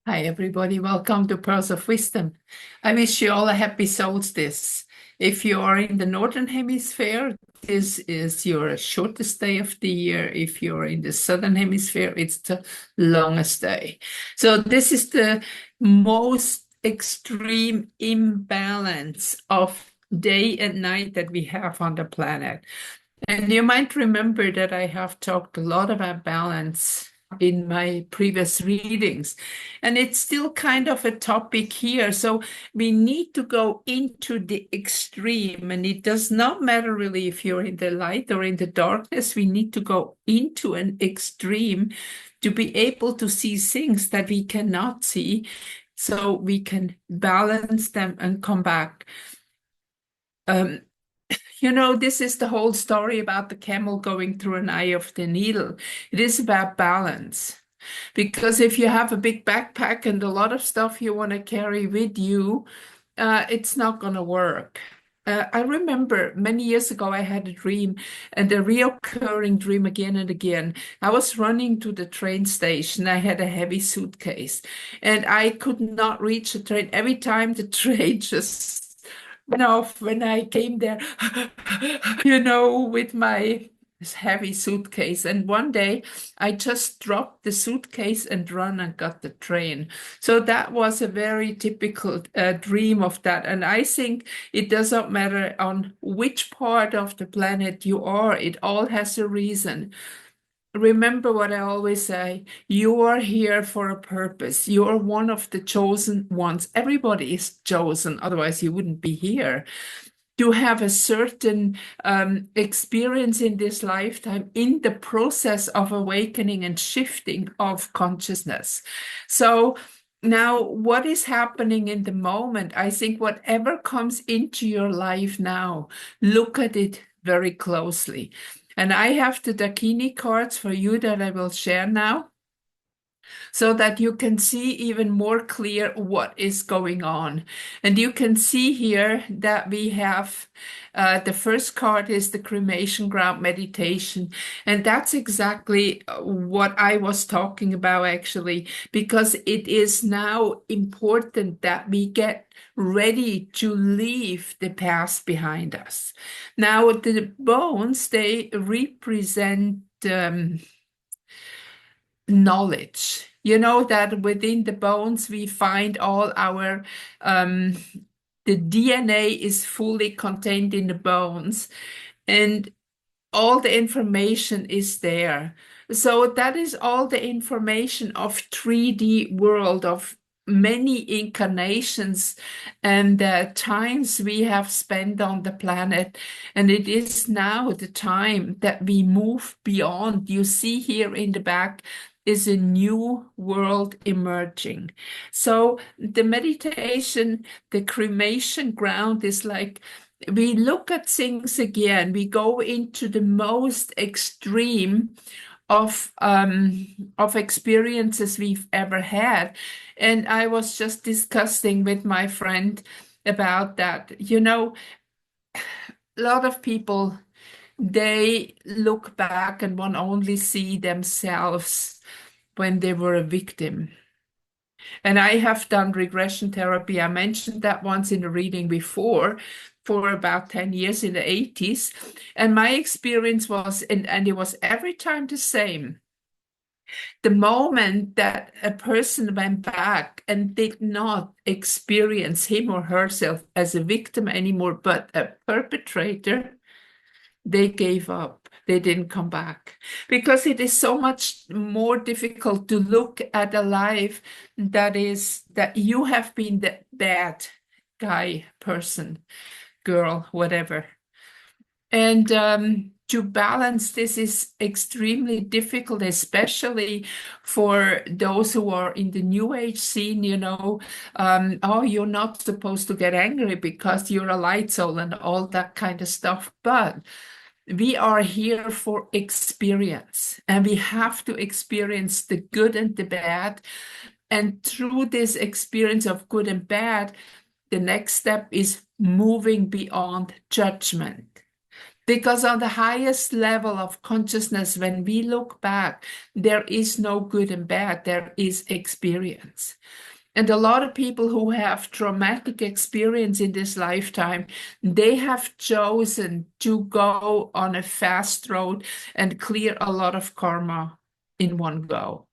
Hi, everybody. Welcome to Pearls of Wisdom. I wish you all a happy solstice. If you are in the Northern Hemisphere, this is your shortest day of the year. If you're in the Southern Hemisphere, it's the longest day. So this is the most extreme imbalance of day and night that we have on the planet. And you might remember that I have talked a lot about balance in my previous readings. And it's still kind of a topic here. So we need to go into the extreme. And it does not matter really if you're in the light or in the darkness. We need to go into an extreme to be able to see things that we cannot see so we can balance them and come back. This is the whole story about the camel going through an eye of the needle. It is about balance. Because if you have a big backpack and a lot of stuff you want to carry with you, it's not going to work. I remember many years ago I had a dream, and a reoccurring dream again and again. I was running to the train station. I had a heavy suitcase, and I could not reach the train. Every time the train just off when I came there, with my heavy suitcase. And one day I just dropped the suitcase and run and got the train. So that was a very typical dream of that. And I think it doesn't matter on which part of the planet you are, it all has a reason. Remember what I always say, you are here for a purpose. You are one of the chosen ones. Everybody is chosen, otherwise you wouldn't be here. To have a certain experience in this lifetime in the process of awakening and shifting of consciousness. So now, what is happening in the moment? I think whatever comes into your life now, look at it very closely. And I have the Dakini cards for you that I will share now so that you can see even more clear what is going on. And you can see here that we have the first card is the Cremation Ground meditation. And that's exactly what I was talking about actually, because it is now important that we get ready to leave the past behind us. Now, the bones, they represent knowledge. You know that within the bones we find all our the DNA is fully contained in the bones, and all the information is there. So that is all the information of 3D world, of many incarnations and times we have spent on the planet. And it is now the time that we move beyond. You see here in the back is a new world emerging. So the meditation, the cremation ground is like we look at things again, we go into the most extreme of experiences we've ever had. And I was just discussing with my friend about that. A lot of people, they look back and one only see themselves when they were a victim. And I have done regression therapy. I mentioned that once in a reading before, for about 10 years in the 80s. And my experience was, and it was every time the same. The moment that a person went back and did not experience him or herself as a victim anymore, but a perpetrator, they gave up. They didn't come back because it is so much more difficult to look at a life that you have been the bad guy, person, girl, whatever. And to balance this is extremely difficult, especially for those who are in the New Age scene, oh, you're not supposed to get angry because you're a light soul and all that kind of stuff. But we are here for experience, and we have to experience the good and the bad. And through this experience of good and bad, the next step is moving beyond judgment. Because on the highest level of consciousness, when we look back, there is no good and bad, there is experience. And a lot of people who have traumatic experience in this lifetime, they have chosen to go on a fast road and clear a lot of karma in one go.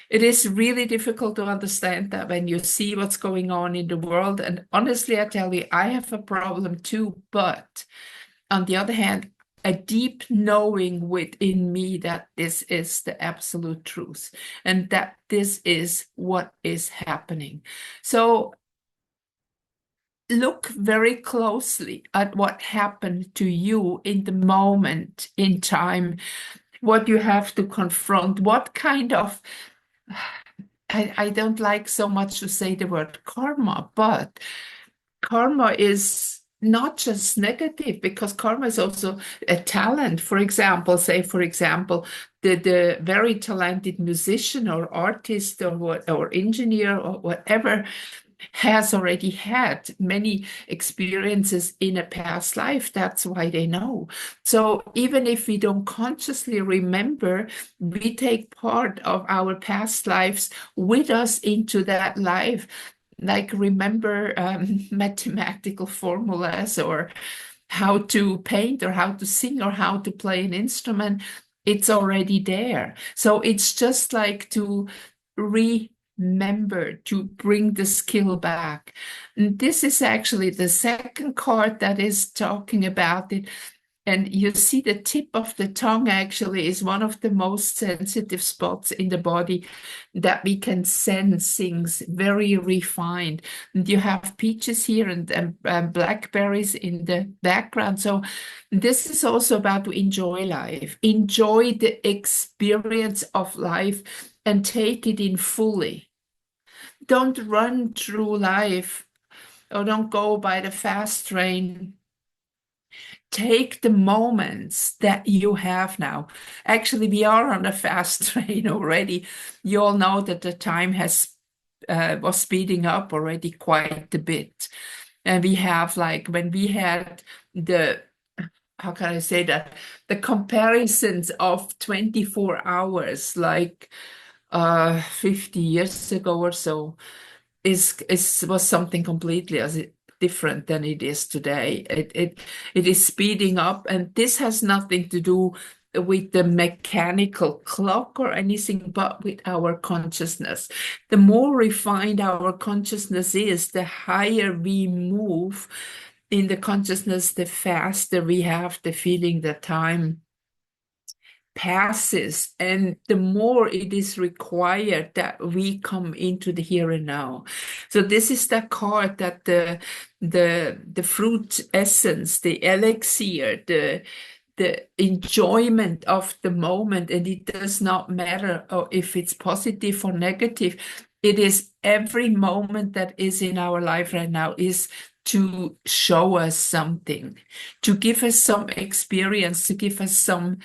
It is really difficult to understand that when you see what's going on in the world. And honestly, I tell you, I have a problem too. But on the other hand, a deep knowing within me that this is the absolute truth and that this is what is happening. So look very closely at what happened to you in the moment in time, what you have to confront, what kind of I don't like so much to say the word karma, but karma is not just negative because karma is also a talent. For example, the very talented musician or artist or engineer or whatever has already had many experiences in a past life. That's why they know. So even if we don't consciously remember, we take part of our past lives with us into that life. Like remember mathematical formulas or how to paint or how to sing or how to play an instrument. It's already there. So it's just like to remember to bring the skill back. And this is actually the second card that is talking about it. And you see the tip of the tongue actually is one of the most sensitive spots in the body that we can sense things very refined. And you have peaches here and blackberries in the background. So this is also about to enjoy life, enjoy the experience of life and take it in fully. Don't run through life or don't go by the fast train. Take the moments that you have now. Actually, we are on a fast train already. You all know that the time was speeding up already quite a bit. And we have like when we had the how can I say that? The comparisons of 24 hours, like 50 years ago or so, was something completely different than it is today. It is speeding up, and this has nothing to do with the mechanical clock or anything, but with our consciousness. The more refined our consciousness is, the higher we move in the consciousness, the faster we have the feeling that time passes and the more it is required that we come into the here and now. So this is the card that the fruit essence, the elixir, the enjoyment of the moment, and it does not matter if it's positive or negative. It is every moment that is in our life right now is to show us something, to give us some experience, to give us some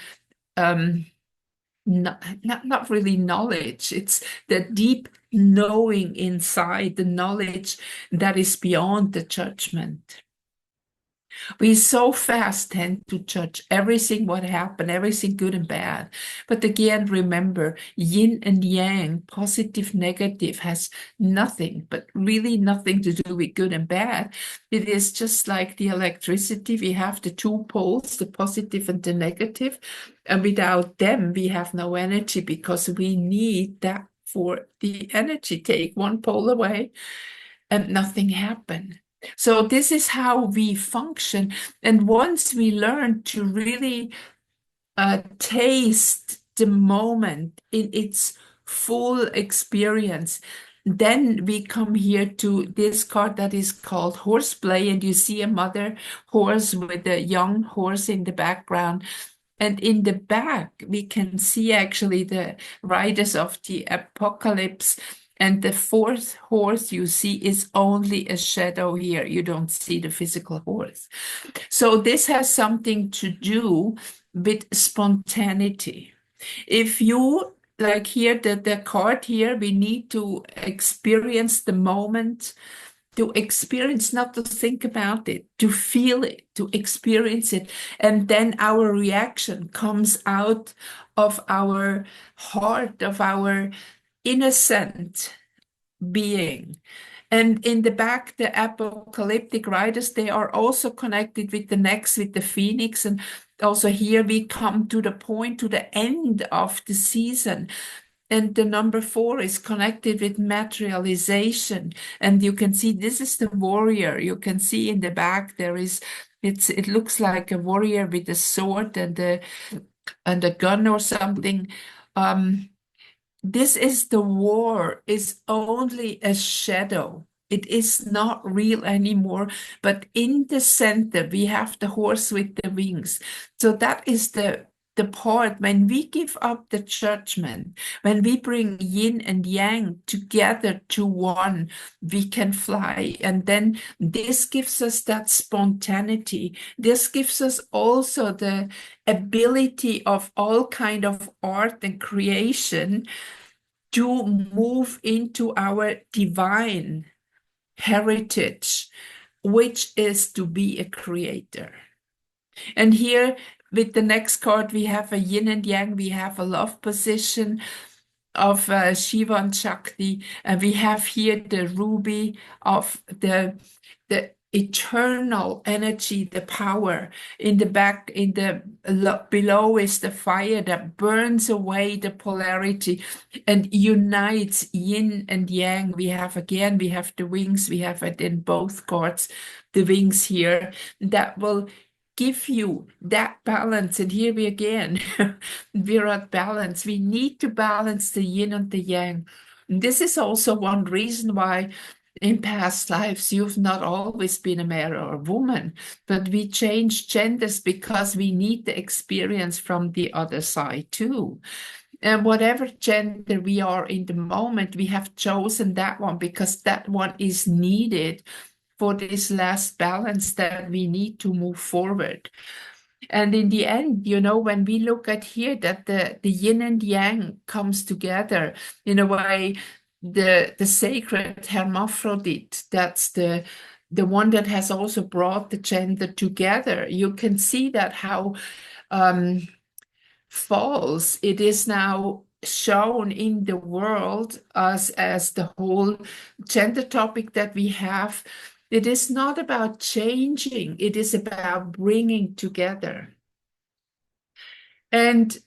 not really knowledge. It's the deep knowing inside, the knowledge that is beyond the judgment. We so fast tend to judge everything what happened, everything good and bad. But again, remember, yin and yang, positive, negative, has nothing, but really nothing to do with good and bad. It is just like the electricity. We have the two poles, the positive and the negative. And without them, we have no energy because we need that for the energy. Take one pole away and nothing happened. So this is how we function. And once we learn to really taste the moment in its full experience, then we come here to this card that is called horseplay. And you see a mother horse with a young horse in the background. And in the back, we can see actually the riders of the apocalypse. And the fourth horse you see is only a shadow here. You don't see the physical horse. So this has something to do with spontaneity. If you like here, the card here, we need to experience the moment to experience, not to think about it, to feel it, to experience it. And then our reaction comes out of our heart, of our innocent being. And in the back, the apocalyptic riders, they are also connected with the next, with the phoenix. And also here we come to the point, to the end of the season. And the number 4 is connected with materialization. And you can see this is the warrior. You can see in the back there is, it looks like a warrior with a sword and a gun or something. This is the war is only a shadow. It is not real anymore. But in the center, we have the horse with the wings. So that is the part when we give up the judgment, when we bring yin and yang together to one, we can fly. And then this gives us that spontaneity. This gives us also the ability of all kind of art and creation to move into our divine heritage, which is to be a creator. And here with the next card, we have a yin and yang, we have a love position of Shiva and Shakti, and we have here the ruby of the eternal energy, the power. In the back, in the below is the fire that burns away the polarity and unites yin and yang. We have the wings, we have it in both cards, the wings here, that will give you that balance. And here we again, we're at balance. We need to balance the yin and the yang. And this is also one reason why in past lives you've not always been a man or a woman, but we change genders because we need the experience from the other side too. And whatever gender we are in the moment, we have chosen that one because that one is needed for this last balance that we need to move forward. And in the end, when we look at here that the yin and yang comes together in a way, the sacred hermaphrodite, that's the one that has also brought the gender together. You can see that how false it is now shown in the world as the whole gender topic that we have. It is not about changing, it is about bringing together. And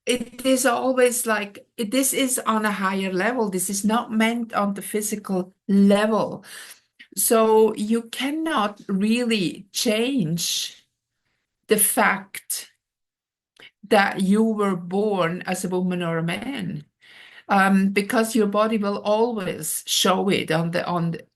it is always like, this is on a higher level. This is not meant on the physical level. So you cannot really change the fact that you were born as a woman or a man. Because your body will always show it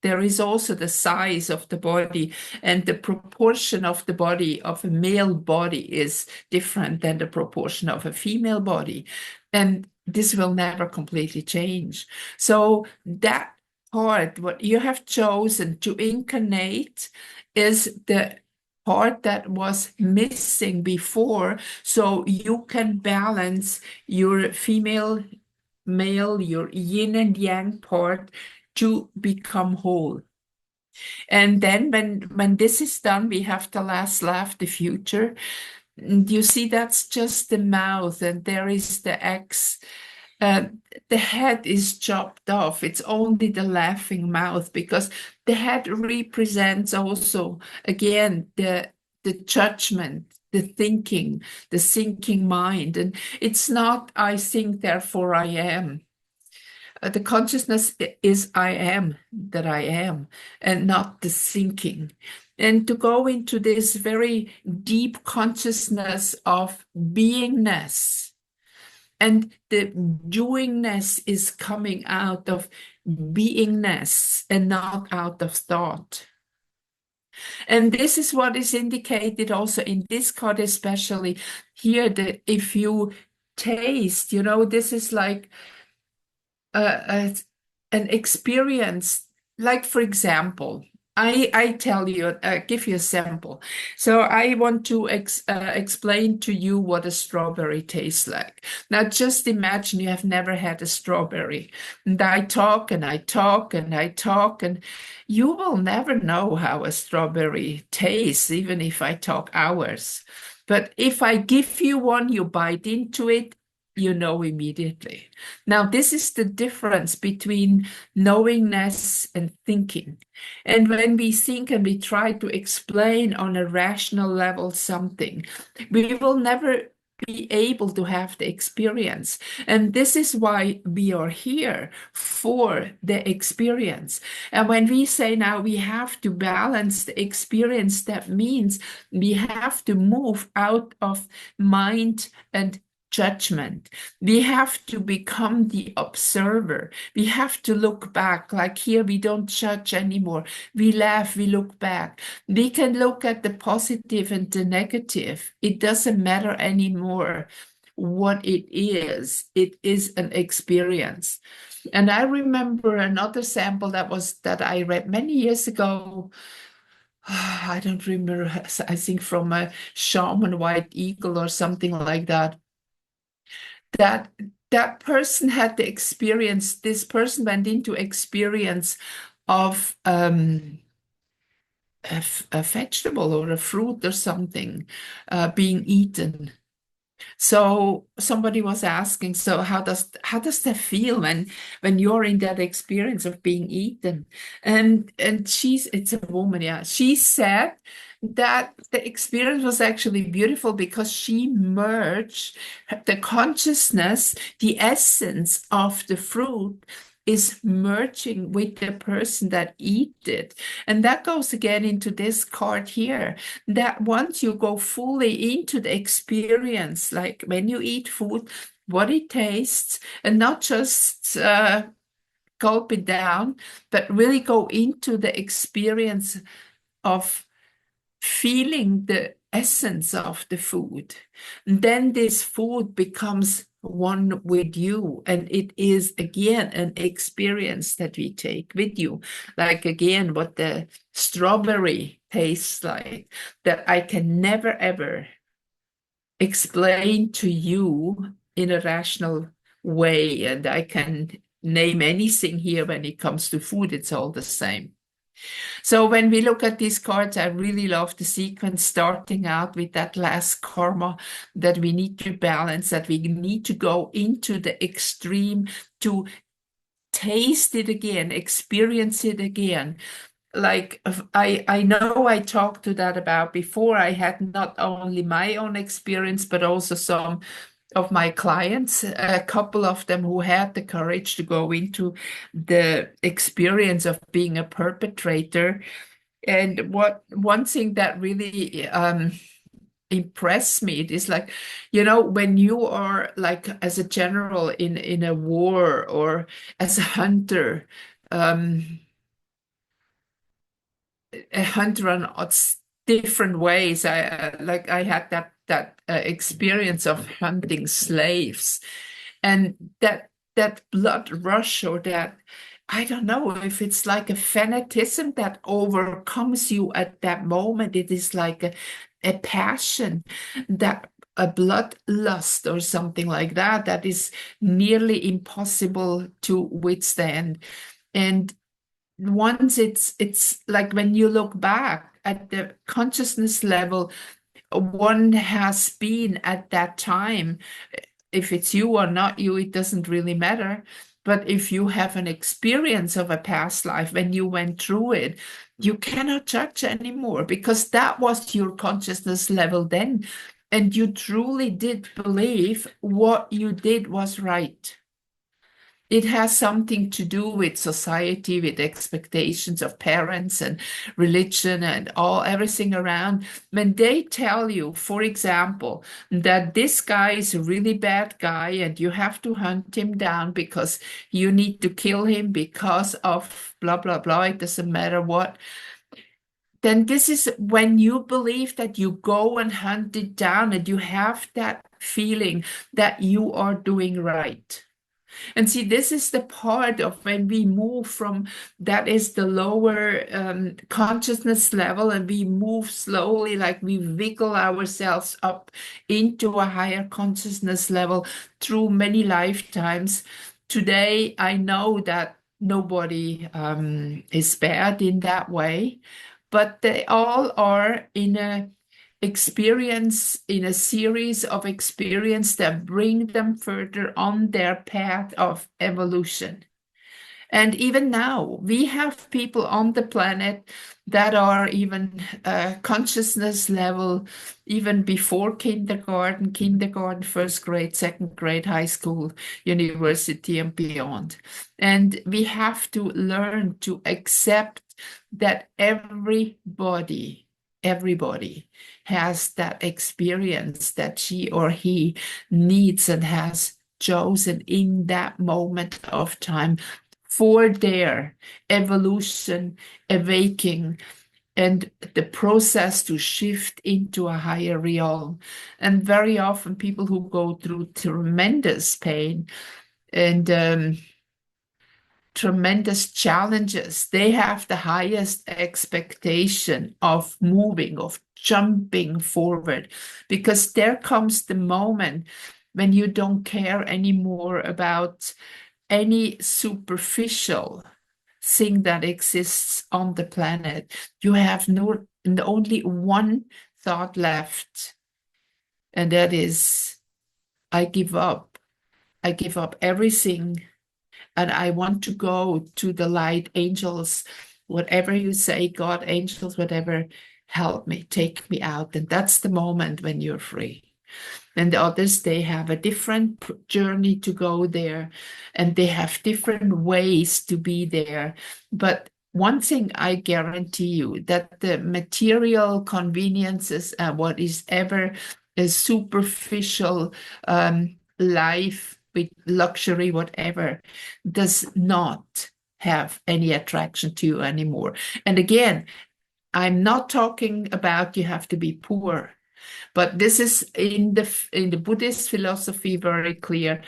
there is also the size of the body, and the proportion of the body of a male body is different than the proportion of a female body. And this will never completely change. So that part, what you have chosen to incarnate, is the part that was missing before, so you can balance your female, male, your yin and yang part to become whole. And then when this is done, we have the last laugh, the future. And you see, that's just the mouth, and there is the X. The head is chopped off. It's only the laughing mouth, because the head represents also, again, the judgment, the thinking, the thinking mind. And it's not I think, therefore I am. The consciousness is I am that I am, and not the thinking. And to go into this very deep consciousness of beingness, and the doingness is coming out of beingness and not out of thought. And this is what is indicated also in this card, especially here, that if you taste, this is like an experience. Like, for example, I tell you, give you a sample. So I want to explain to you what a strawberry tastes like. Now, just imagine you have never had a strawberry. And I talk and I talk and I talk, and you will never know how a strawberry tastes, even if I talk hours. But if I give you one, you bite into it, you know immediately. Now, this is the difference between knowingness and thinking. And when we think and we try to explain on a rational level something, we will never be able to have the experience. And this is why we are here for the experience. And when we say now we have to balance the experience, that means we have to move out of mind and judgment. We have to become the observer. We have to look back. Like here, we don't judge anymore. We laugh, we look back. We can look at the positive and the negative. It doesn't matter anymore what it is. It is an experience. And I remember another sample that I read many years ago. I don't remember, I think from a shaman white eagle or something like that. That that person had the experience, this person went into experience of a vegetable or a fruit or something being eaten. So somebody was asking, so how does that feel when you're in that experience of being eaten? And it's a woman, yeah. She said that the experience was actually beautiful because she merged the consciousness, the essence of the fruit is merging with the person that eat it. And that goes again into this card here, that once you go fully into the experience, like when you eat food, what it tastes, and not just gulp it down, but really go into the experience of feeling the essence of the food. And then this food becomes one with you, and it is again an experience that we take with you, like again what the strawberry tastes like, that I can never ever explain to you in a rational way. And I can name anything here when it comes to food, it's all the same. So when we look at these cards, I really love the sequence starting out with that last karma that we need to balance, that we need to go into the extreme to taste it again, experience it again. Like I know I talked to that about before. I had not only my own experience, but also some of my clients, a couple of them who had the courage to go into the experience of being a perpetrator. And one thing that really impressed me, it is like, when you are like as a general in a war or as a hunter, on different ways. I had that experience of hunting slaves, and that blood rush, or that, I don't know if it's like a fanatism that overcomes you at that moment. It is like a passion, that a bloodlust or something like that, that is nearly impossible to withstand. And once it's like when you look back at the consciousness level one has been at that time, if it's you or not you, it doesn't really matter. But if you have an experience of a past life when you went through it, you cannot judge anymore, because that was your consciousness level then, and you truly did believe what you did was right. It has something to do with society, with expectations of parents and religion and everything around. When they tell you, for example, that this guy is a really bad guy and you have to hunt him down because you need to kill him because of blah, blah, blah, it doesn't matter what, then this is when you believe that you go and hunt it down and you have that feeling that you are doing right. And see, this is the part of when we move from that is the lower consciousness level, and we move slowly, like we wiggle ourselves up into a higher consciousness level through many lifetimes. Today, I know that nobody is bad in that way, but they all are in a experience, in a series of experience that bring them further on their path of evolution. And even now, we have people on the planet that are even consciousness level, even before kindergarten, first grade, second grade, high school, university, and beyond. And we have to learn to accept that everybody has that experience that she or he needs and has chosen in that moment of time for their evolution, awakening, and the process to shift into a higher realm. And very often people who go through tremendous pain and tremendous challenges, they have the highest expectation of moving, of jumping forward, because there comes the moment when you don't care anymore about any superficial thing that exists on the planet. You have only one thought left, and that is, I give up. I give up everything, and I want to go to the light. Angels, whatever you say, God, angels, whatever, help me, take me out. And that's the moment when you're free. And the others, they have a different journey to go there, and they have different ways to be there. But one thing I guarantee you, that the material conveniences and what is ever a superficial life with luxury, whatever, does not have any attraction to you anymore. And again, I'm not talking about you have to be poor. But this is in the Buddhist philosophy very clear.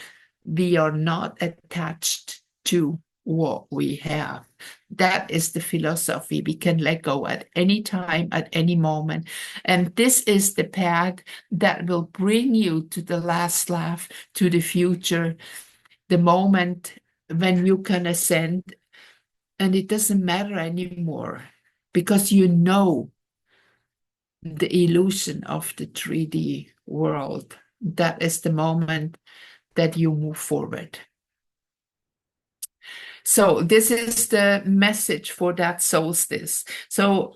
We are not attached to what we have. That is the philosophy. We can let go at any time, at any moment. And this is the path that will bring you to the last laugh, to the future, the moment when you can ascend. And it doesn't matter anymore, because you know the illusion of the 3D world. That is the moment that you move forward. So this is the message for that solstice. So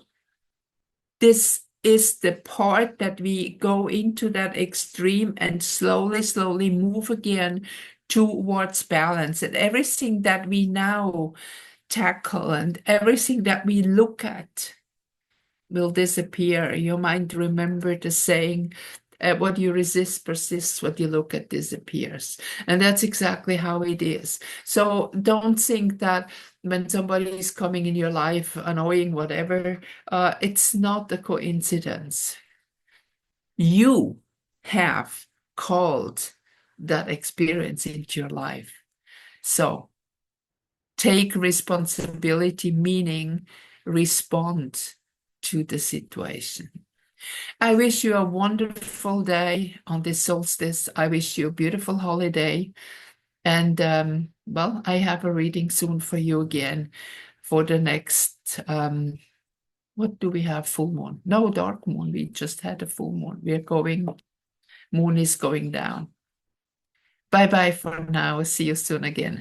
this is the part that we go into that extreme and slowly move again towards balance. And everything that we now tackle and everything that we look at will disappear. You might remember the saying, what you resist persists, what you look at disappears. And that's exactly how it is. So don't think that when somebody is coming in your life, annoying, whatever, it's not a coincidence. You have called that experience into your life. So take responsibility, meaning respond to the situation. I wish you a wonderful day on this solstice. I wish you a beautiful holiday. And well, I have a reading soon for you again for the next, what do we have? Full moon? No, dark moon. We just had a full moon. Moon is going down. Bye bye for now. See you soon again.